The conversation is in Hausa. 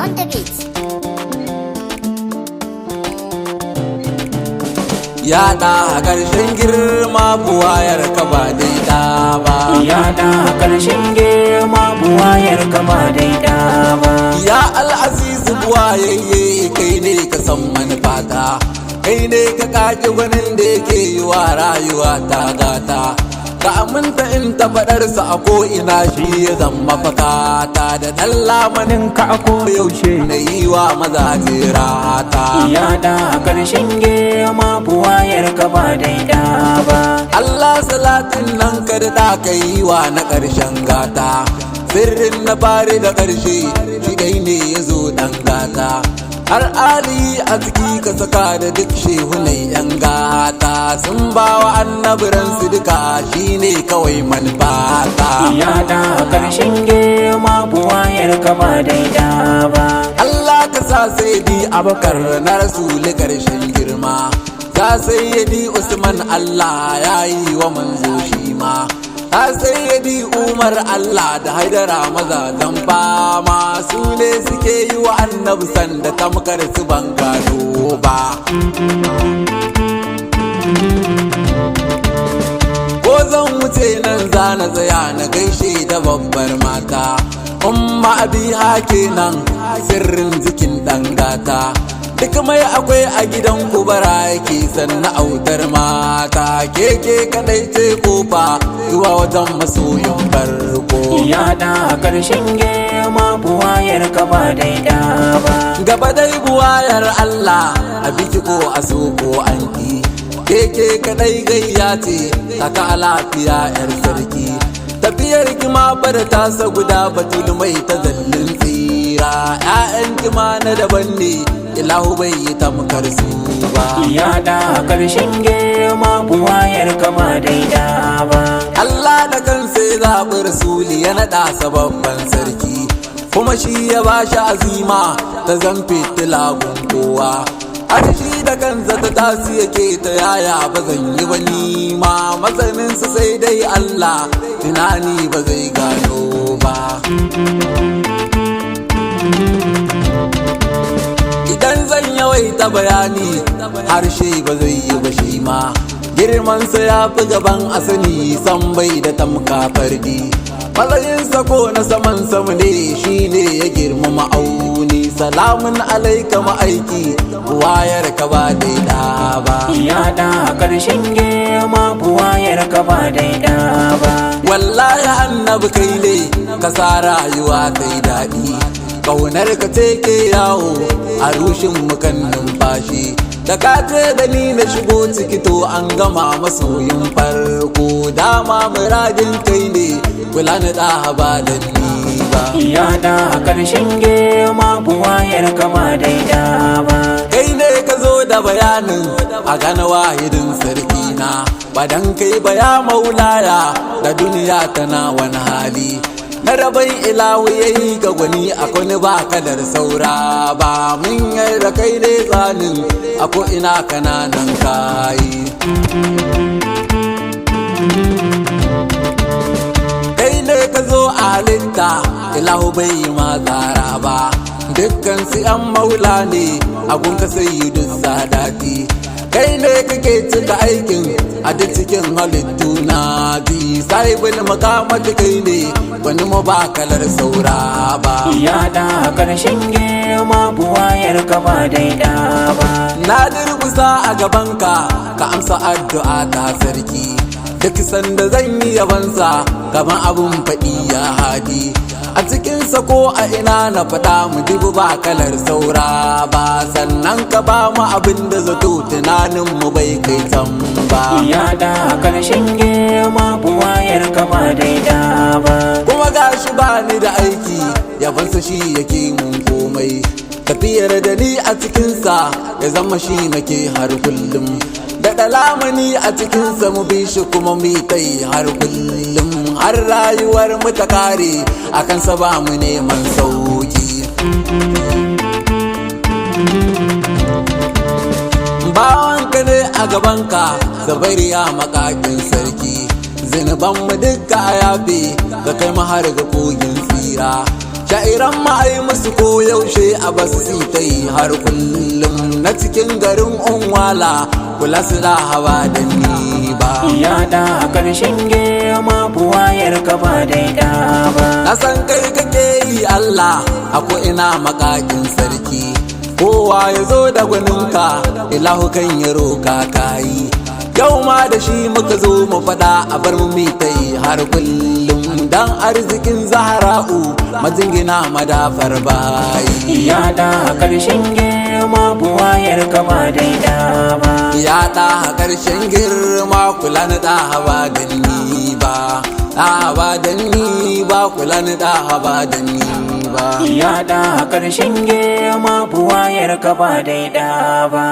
on the beat. Ya da karshen girma buwayar ka ba daida ba. Ya da karshen girma buwayar ka ba daida ba. Ya al'azizu buwayayye kai ne ka san manufata, kai ne ka kaji gwanin da yake yi wa rayuwa ta gata. Ka aminta in ta faɗarsa a ko'ina shi ya zama fakata, da ɗan lamanin ka a koyaushe na yi wa mazaje rata. Ya da karshen girma buwayar ka ba daida ba. Allah salatin nan ka da ka yi wa na ƙarshen gata, sirrin na fari da ƙarshe shi dai ne ya zo ɗan gata. Har ali a ciki ka saka da duk shehunai yan gata, sun ba wa annabiransu duka shi ne kawai manufata. Ya da karshen girma buwayar ka ba daida ba. Allah ka sa sayyidi Abubakar na rasuli karshen girma, ta sayyidi Usman Allah ya yi wa manzo shi ma, ta sayyidi Umar Allah da Haidara mazajen fama, su ne suke yi wa annabi sanda tamkar su ban gano ba. Ko zan wuce nan zana tsaya na gaishe da babbar mata, umma abiha kenan sirrin jikin dangata. Duk mai akwai a gidan kubara yake sanna autar mata, keke kadai ce kofa zuwa wajen masoyin farko. Ya da karshen girma buwayar ka ba daida ba. Gaba dai buwayar Allah a biki ko a so ko an ki, keke kadai gayya ce saka lafiya yar sarki. Tafiyar kima bar tasa guda batul mai ta zallin tsira, 'ya'yan kima na daban ne ilahu bai yi tamkar su ba. Ya da karshen girma buwayar ka ba daida ba. Allah da kansa ya zaɓi rasuli ya naɗa sa babban sarki, kuma shi ya ba shi azima ta zan fitila kowa. Har shi da kansa ta tasi yake ta yaya ba zan yi ba nima, masaninsa sai dai Allah tunani ba zai gano ba. Idan zan yawaita bayani harshe ba zai yi ba shi ma, girmansa ya fi gaban asani san bai da tamka fardi. Matsayinsa ko na saman sama ne shi ne ya girma ma'auni, salamun alaika ma'aiki buwayar ka ba daida ba. Ya da karshen girma buwayar ka ba daida ba. Wallahi annabi kai ne ka sa rayuwa ta yi daɗi, ƙaunar ka ke yawo a rushin mukan numfashi. Da ka ce da ni na shigo ciki to an gama masoyin farko, dama muradin kai ne kula na ɗaha ba da ni ba. Ya da karshen girma buwayar ka ba daida ba. Kai ne ka zo da bayanin a gana wahidin sarki na, badan kai baya maulaya da duniya tana wani hali. Na rabai ilawu ya yi ga gwani a kwani ba kadar saura ba, mun yarda kai ne tsanin a ko'ina kananan kayi. Kai ne ka zo a halitta ilahu bai yi ma tsara ba, dukkan su yan maula ne a gunka sai yi duk sadati. Kai ne kake cika aikin a duk cikin halittu na bi, sahibul makamati kai ne wani mu ba kalar saura ba. Ya da karshen girma buwayar ka ba daida ba. Na durkusa a gabanka ka amsa addu'a ta sarki, duk sanda zan yi yabansa kamar abun faɗi ya hadi. A cikinsa ko a ina na faɗa mu dubu ba kalar saura ba, sannan ka ba mu abin da zato tunanin mu bai kai can ba. Ya da karshen girma buwayar ka ba daida ba. Kuma gashi ba ni da aiki yabansa shi yake mun komai, tafiyar da ni a cikinsa ya zama shi nake har kullum. Da lamani a cikinsa mu bi shi kuma mu tai har kullum, har rayuwar mu ta kare a kansa ba mu neman sauki. Bawanka ne a gabanka zabairu ya makakin sarki, zunuban mu duka a yafe ka kai mu har ga kogin tsira. sha'iran ma'ai musu koyaushe a basu ta yi har kullum na cikin garin unwala kula su da hawa da ni ba. Ya da karshen girma buwayar ka ba daida ba. Na san kai kake yi Allah a ko ina makakin sarki, kowa ya zo da gwaninka ilahu kan ya roka kayi. Yau ma da shi muka zo mu fada a bar mu mitai har kullum dan arzikin zahara'u majingina madafar bayi. Ya da karshen girma buwayar ka ba daida ba. Ya da karshen girma kula na da ba da ni ba, da ba da ni ba, kula na da ba da ni ba. Ya da karshen girma buwayar ka ba daida ba.